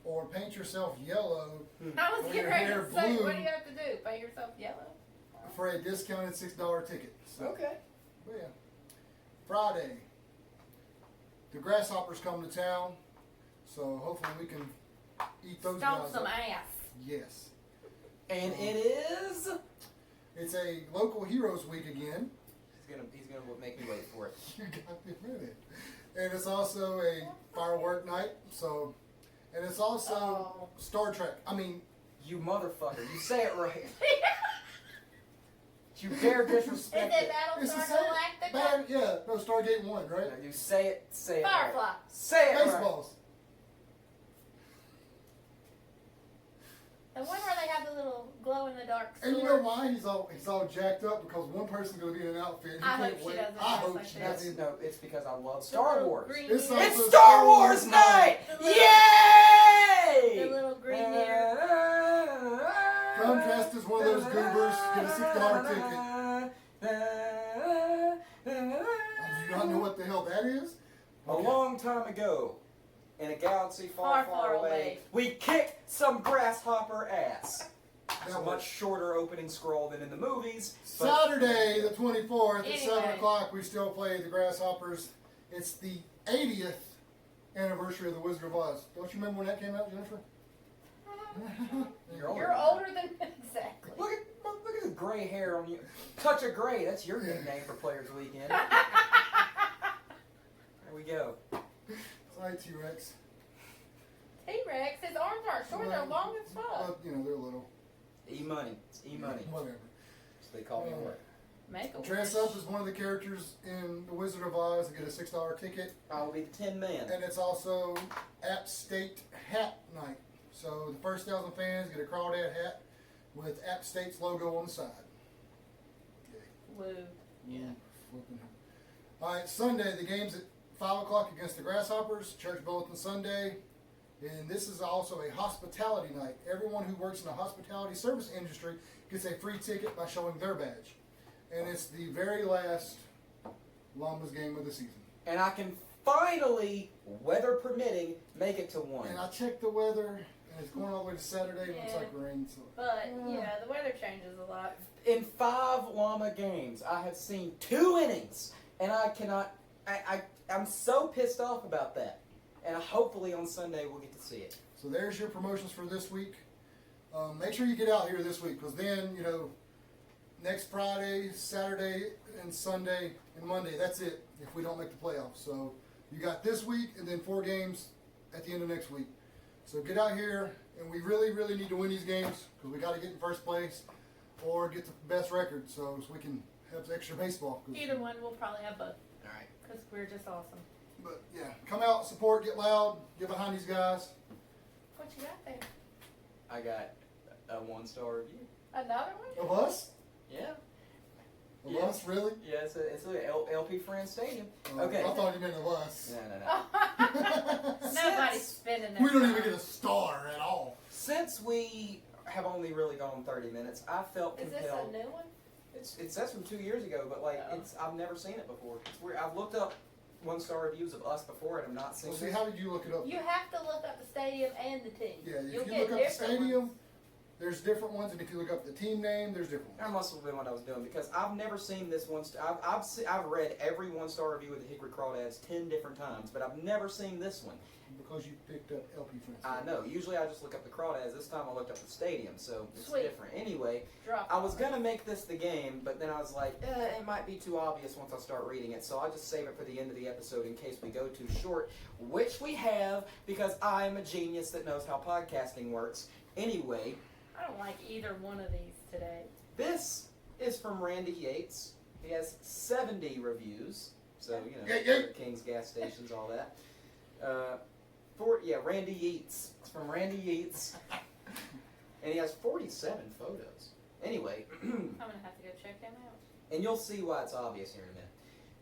Speaker 3: or paint yourself yellow
Speaker 1: I was
Speaker 3: When
Speaker 1: getting
Speaker 3: your
Speaker 1: ready
Speaker 3: hair
Speaker 1: to say,
Speaker 3: blue-
Speaker 1: what do you have to do? Paint yourself yellow?
Speaker 3: for a discounted $6 ticket. So,
Speaker 2: Okay.
Speaker 3: but yeah. Friday, the Grasshoppers come to town, so hopefully we can eat those
Speaker 1: Stomp
Speaker 3: guys
Speaker 1: some
Speaker 3: up.
Speaker 1: ass.
Speaker 3: Yes.
Speaker 2: And it is.
Speaker 3: It's a Local Heroes Week again.
Speaker 2: He's gonna make me wait for it.
Speaker 3: You got the minute. And it's also a firework night, so, and it's also
Speaker 1: Oh.
Speaker 3: Star Trek. I mean,
Speaker 2: You motherfucker! You say it right. You dare
Speaker 1: Is
Speaker 2: disrespect
Speaker 1: it
Speaker 2: it.
Speaker 3: it's the
Speaker 1: Battlestar
Speaker 3: same.
Speaker 1: Galactica?
Speaker 3: Yeah, no, Stargate 1, right?
Speaker 2: You say it. Say it
Speaker 1: Firefly.
Speaker 2: right. Say it right.
Speaker 3: Baseballs.
Speaker 1: The one where they have the little glow in the dark sword.
Speaker 3: And you know why he's all jacked up? Because one person's going to be in an outfit. He
Speaker 1: I
Speaker 3: can't
Speaker 1: hope she
Speaker 3: wait.
Speaker 1: doesn't
Speaker 3: I
Speaker 1: dress
Speaker 3: hope
Speaker 1: like
Speaker 3: she
Speaker 1: that.
Speaker 3: doesn't.
Speaker 2: No, it's because I love
Speaker 1: The
Speaker 2: Star
Speaker 1: little
Speaker 2: Wars.
Speaker 1: green
Speaker 3: It's
Speaker 1: hair.
Speaker 3: like-
Speaker 2: It's
Speaker 3: Also
Speaker 2: Star Wars night!
Speaker 1: The little-
Speaker 2: Yay!
Speaker 1: The little green hair.
Speaker 3: Come dressed as one of those goobers, get a $6 ticket. Do you not know what the hell that is?
Speaker 2: A long time ago, in a galaxy far,
Speaker 1: Far, far away.
Speaker 2: we kicked some grasshopper ass. It's a
Speaker 3: That
Speaker 2: much
Speaker 3: was
Speaker 2: shorter opening scroll than in the movies. But
Speaker 3: Saturday, the 24th at 7
Speaker 1: Anyway.
Speaker 3: o'clock, we still play the Grasshoppers. It's the 80th anniversary of The Wizard of Oz. Don't you remember when that came out, Jennifer?
Speaker 2: You're older.
Speaker 1: You're older than exactly.
Speaker 2: Look at the gray hair on you. Touch of gray. That's your nickname for Players Weekend. There we go.
Speaker 3: Sorry, T-Rex.
Speaker 1: T-Rex, his arms aren't short, they're long as fuck.
Speaker 3: You know, they're little.
Speaker 2: E-money. It's E-money.
Speaker 3: Whatever.
Speaker 2: So they call me work.
Speaker 1: Make a
Speaker 3: Dress
Speaker 1: wish.
Speaker 3: up as one of the characters in The Wizard of Oz and get a $6 ticket.
Speaker 2: I will be the Tin Man.
Speaker 3: And it's also App State Hat Night. So the first 1,000 fans get a crawdad hat with App State's logo on the side.
Speaker 1: Woo.
Speaker 2: Yeah.
Speaker 3: Flipping hell. All right, Sunday, the game's at 5 o'clock against the Grasshoppers, Church Bulletin Sunday. And this is also a hospitality night. Everyone who works in the hospitality service industry gets a free ticket by showing their badge. And it's the very last Llamas game of the season.
Speaker 2: And I can finally, weather permitting, make it to one.
Speaker 3: And I checked the weather, and it's going all the way to Saturday. It looks
Speaker 1: Yeah.
Speaker 3: like rain. So.
Speaker 1: But, yeah, the weather changes a lot.
Speaker 2: In 5 llama games, I have seen 2 innings, and I cannot. I'm so pissed off about that. And hopefully on Sunday we'll get to see it.
Speaker 3: So there's your promotions for this week. Make sure you get out here this week, because then, you know, next Friday, Saturday, and Sunday, and Monday, that's it if we don't make the playoffs. So you got this week and then 4 games at the end of next week. So get out here, and we really, really need to win these games, because we got to get in first place or get the best record so we can have extra baseball. 'Cause-
Speaker 1: Either one, we'll probably have both.
Speaker 2: Alright.
Speaker 1: Because we're just awesome.
Speaker 3: But yeah, come out, support, get loud, get behind these guys.
Speaker 1: What you got there?
Speaker 2: I got a 1-star review.
Speaker 1: Another one?
Speaker 3: Of us?
Speaker 2: Yeah.
Speaker 3: Of
Speaker 2: Yeah.
Speaker 3: us, really?
Speaker 2: Yeah, it's a LP Friends Stadium.
Speaker 3: Oh,
Speaker 2: Okay.
Speaker 3: I thought you meant of us.
Speaker 2: No.
Speaker 1: Nobody's spending that.
Speaker 3: We don't even
Speaker 1: time.
Speaker 3: get a star at all.
Speaker 2: Since we have only really gone 30 minutes, I felt
Speaker 1: Is this
Speaker 2: compelled.
Speaker 1: a new one?
Speaker 2: It says from 2 years ago, but like
Speaker 1: Oh.
Speaker 2: I've never seen it before. It's weird. I've looked up 1-star reviews of us before, and I'm not seeing.
Speaker 3: Well, see,
Speaker 2: this.
Speaker 3: how did you look it up?
Speaker 1: You have to look up the stadium and the team.
Speaker 3: Yeah, if
Speaker 1: You'll
Speaker 3: you
Speaker 1: get
Speaker 3: look up the
Speaker 1: different
Speaker 3: stadium,
Speaker 1: ones.
Speaker 3: there's different ones, and if you look up the team name, there's different
Speaker 2: That
Speaker 3: ones.
Speaker 2: must have been what I was doing, because I've never seen this one. I've read every 1-star review of the Hickory Crawdads 10 different times, but I've never seen this one.
Speaker 3: Because you picked up LP Friends.
Speaker 2: I know. Usually I just look up the Crawdads. This time I looked up the stadium, so it's
Speaker 1: Sweet.
Speaker 2: different. Anyway,
Speaker 1: Drop
Speaker 2: I was
Speaker 1: it.
Speaker 2: gonna make this the game, but then I was like, it might be too obvious once I start reading it, so I'll just save it for the end of the episode in case we go too short, which we have, because I'm a genius that knows how podcasting works. Anyway,
Speaker 1: I don't like either one of these today.
Speaker 2: this is from Randy Yates. He has 70 reviews, so, you know,
Speaker 3: Yeah, yeah.
Speaker 2: King's gas stations, all that. Randy Yeats. It's from Randy Yeats. And he has 47 photos. Anyway,
Speaker 1: I'm gonna have to go check him out.
Speaker 2: and you'll see why it's obvious here in a minute.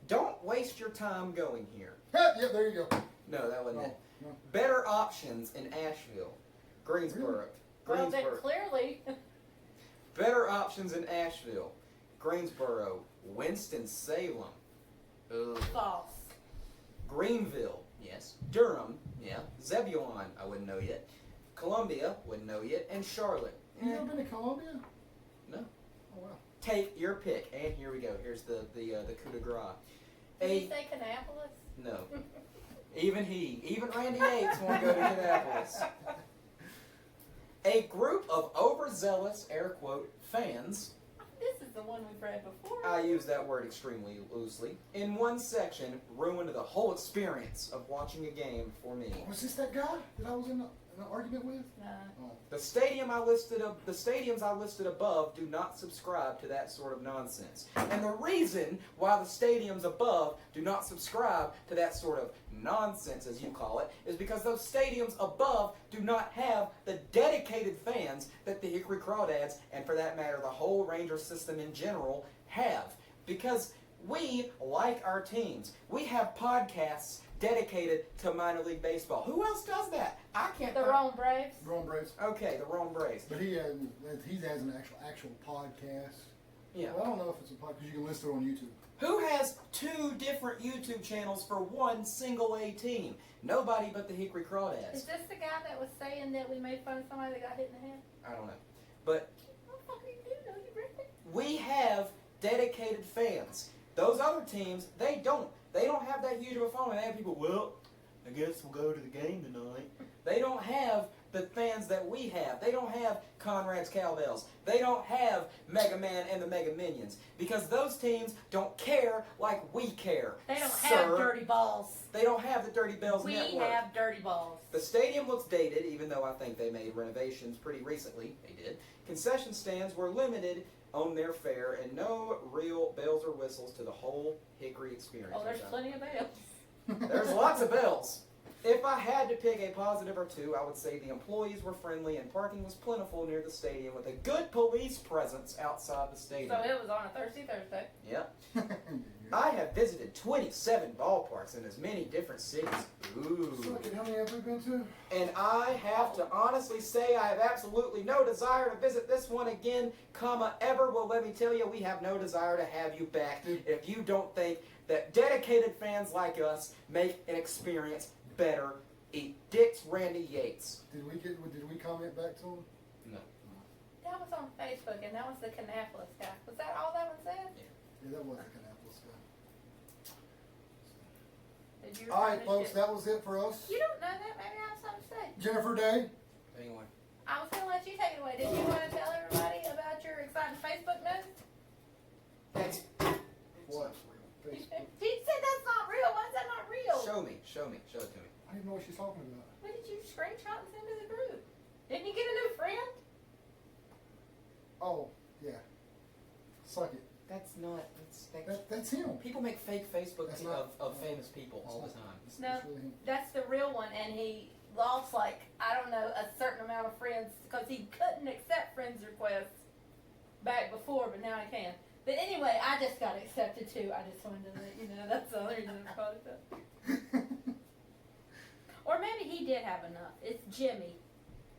Speaker 2: Don't waste your time going here.
Speaker 3: Yeah, there you go.
Speaker 2: No, that wasn't it.
Speaker 3: No.
Speaker 2: Better options in Asheville, Greensboro.
Speaker 1: Well, then clearly,
Speaker 2: Better options in Asheville, Greensboro, Winston-Salem,
Speaker 1: false.
Speaker 2: Greenville, yes, Durham, yeah, Zebulon, I wouldn't know yet, Columbia, wouldn't know yet, and Charlotte.
Speaker 3: You ever been to Columbia?
Speaker 2: No.
Speaker 3: Oh, wow.
Speaker 2: Take your pick, and here we go. Here's the coup de grace.
Speaker 1: Did you say Kannapolis?
Speaker 2: No. Even Randy Yates won't go to Kannapolis. A group of overzealous, air quote, fans,
Speaker 1: This is the one we've read before.
Speaker 2: I use that word extremely loosely, in one section ruined the whole experience of watching a game for me.
Speaker 3: Was this that guy that I was in an argument with?
Speaker 1: No.
Speaker 3: Oh.
Speaker 2: The stadiums I listed above do not subscribe to that sort of nonsense. And the reason why the stadiums above do not subscribe to that sort of nonsense, as you call it, is because those stadiums above do not have the dedicated fans that the Hickory Crawdads, and for that matter the whole Ranger system in general, have. Because we like our teams. We have podcasts dedicated to minor league baseball. Who else does that? I can't.
Speaker 1: The Rome Braves.
Speaker 3: Rome Braves.
Speaker 2: Okay, the Rome Braves.
Speaker 3: But he has an actual podcast.
Speaker 2: Yeah.
Speaker 3: Well, I don't know if it's a podcast because you can listen to it on YouTube.
Speaker 2: Who has 2 different YouTube channels for one single A team? Nobody but the Hickory
Speaker 1: Is
Speaker 2: Crawdads.
Speaker 1: this the guy that was saying that we made fun of somebody that got hit in the head?
Speaker 2: I don't know. But
Speaker 1: Oh, fuck, you do know you read it.
Speaker 2: we have dedicated fans. Those other teams, they don't. They don't have that huge of a following. They have people, well, I guess we'll go to the game tonight. They don't have the fans that we have. They don't have Conrad's Cowbells. They don't have Mega Man and the Mega Minions. Because those teams don't care like we care.
Speaker 1: They don't
Speaker 2: sir.
Speaker 1: have dirty balls.
Speaker 2: They don't have the Dirty Bells
Speaker 1: We
Speaker 2: network.
Speaker 1: have dirty balls.
Speaker 2: The stadium looks dated, even though I think they made renovations pretty recently. They did. Concession stands were limited on their fare, and no real bells or whistles to the whole Hickory experience.
Speaker 1: Oh, there's plenty of bells.
Speaker 2: There's lots of bells. If I had to pick a positive or two, I would say the employees were friendly and parking was plentiful near the stadium with a good police presence outside the stadium.
Speaker 1: So it was on a Thursday.
Speaker 2: Yep. I have visited 27 ballparks in as many different cities. Ooh.
Speaker 3: Suck it, how many have we been to?
Speaker 2: And I have to honestly say I have absolutely no desire to visit this one again, ever. Well, let me tell you, we have no desire to have you back if you don't think that dedicated fans like us make an experience better. Eat dicks, Randy Yates.
Speaker 3: Did we comment back to him?
Speaker 2: No.
Speaker 1: That was on Facebook, and that was the Kannapolis guy. Was that all that one said?
Speaker 3: Yeah, that was the Kannapolis guy.
Speaker 1: Did you
Speaker 3: All right,
Speaker 1: find
Speaker 3: folks,
Speaker 1: it?
Speaker 3: that was it for us.
Speaker 1: You don't know that? Maybe I have something to say.
Speaker 3: Jennifer Day.
Speaker 2: Anyway.
Speaker 1: I was going to let you take it away. Did you want to tell everybody about your exciting Facebook news?
Speaker 2: That's
Speaker 3: What? Facebook.
Speaker 1: He said that's not real. Why is that not real?
Speaker 2: Show me. Show it to me.
Speaker 3: I didn't know what she's talking about.
Speaker 1: What did you screenshot and send to the group? Didn't you get a new friend?
Speaker 3: Oh, yeah. Suck it.
Speaker 2: That's not.
Speaker 3: That's him.
Speaker 2: People make fake Facebook
Speaker 3: That's not-
Speaker 2: of famous people all the time.
Speaker 3: It's
Speaker 1: No.
Speaker 3: really him.
Speaker 1: That's the real one, and he lost like I don't know a certain amount of friends because he couldn't accept friends requests back before, but now he can. But anyway, I just got accepted too. I just wanted to let you know that's the only reason I called it that. Or maybe he did have enough. It's Jimmy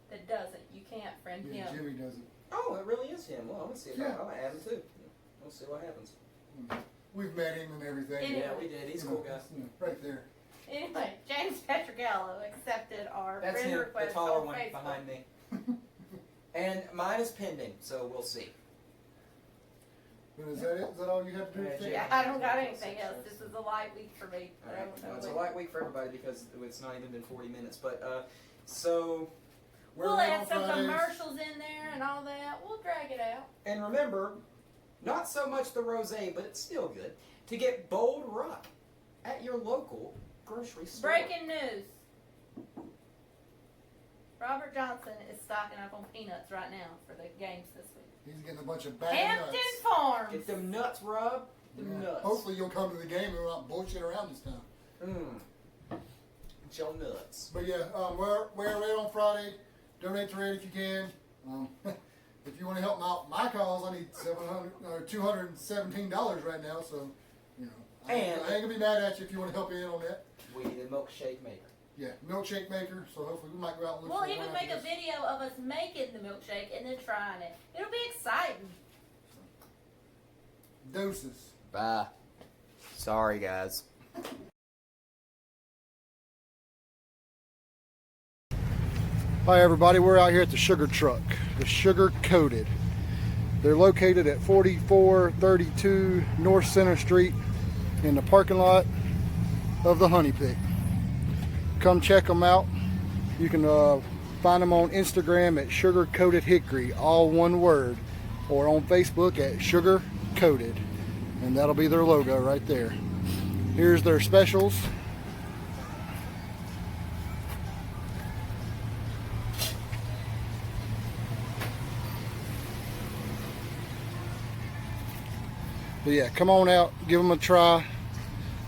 Speaker 1: that doesn't. You can't friend
Speaker 3: Yeah,
Speaker 1: him.
Speaker 3: Jimmy doesn't.
Speaker 2: Oh, it really is him. Well, I'm gonna see if
Speaker 3: Yeah.
Speaker 2: I'm gonna add him too. We'll see what happens.
Speaker 3: We've met him and everything.
Speaker 1: Anyway.
Speaker 2: Yeah, we did. He's a cool guy.
Speaker 3: Right there.
Speaker 1: Anyway, James Petrogallo accepted our
Speaker 2: That's
Speaker 1: friend
Speaker 2: him, the
Speaker 1: request
Speaker 2: taller
Speaker 1: on
Speaker 2: one
Speaker 1: Facebook.
Speaker 2: behind me. And mine is pending, so we'll see.
Speaker 3: But is that it? Is that all you have to do?
Speaker 2: Yeah,
Speaker 3: today?
Speaker 1: Yeah, I don't got anything else. This is a light week for me.
Speaker 2: All
Speaker 1: I
Speaker 2: right.
Speaker 1: don't know
Speaker 2: Well, it's a
Speaker 1: when.
Speaker 2: light week for everybody because it's not even been 40 minutes. But so,
Speaker 1: We'll
Speaker 3: We're
Speaker 1: add
Speaker 3: on
Speaker 1: some
Speaker 3: Fridays.
Speaker 1: commercials in there and all that. We'll drag it out.
Speaker 2: and remember, not so much the rosé, but it's still good to get Bold Rock at your local grocery store.
Speaker 1: Breaking news. Robert Johnson is stocking up on peanuts right now for the games this week.
Speaker 3: He's getting a bunch of bad
Speaker 1: Hampton
Speaker 3: nuts.
Speaker 1: Farms.
Speaker 2: Get them nuts, Rob. Them
Speaker 3: Yeah.
Speaker 2: nuts.
Speaker 3: Hopefully you'll come to the game and we'll not bullshit around this time.
Speaker 2: Joe nuts.
Speaker 3: But yeah, wear red on Friday. Donate to red if you can. If you want to help out my cause, I need $217 right now. So, you know, I ain't gonna be mad at you if you want to help in on that.
Speaker 2: We need a milkshake maker.
Speaker 3: Yeah, milkshake maker. So hopefully we might go out and look
Speaker 1: We'll
Speaker 3: for
Speaker 1: even
Speaker 3: one
Speaker 1: make
Speaker 3: after
Speaker 1: a
Speaker 3: this.
Speaker 1: video of us making the milkshake and then trying it. It'll be exciting.
Speaker 3: Doses.
Speaker 2: Bye. Sorry, guys.
Speaker 3: Hi everybody, we're out here at the Sugar Truck, the Sugar Coated. They're located at 4432 North Center Street in the parking lot of the Honey Pit. Come check them out. You can find them on Instagram at Sugar Coated Hickory, all one word, or on Facebook at Sugar Coated, and that'll be their logo right there. Here's their specials. But yeah, come on out, give them a try.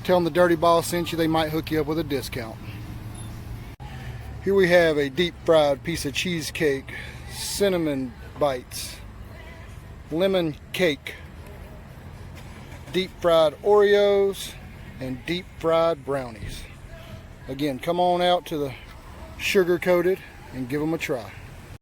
Speaker 3: Tell them the Dirty Boss sent you, they might hook you up with a discount. Here we have a deep fried piece of cheesecake, cinnamon bites, lemon cake, deep fried Oreos, and deep fried brownies. Again, come on out to the Sugar Coated and give them a try.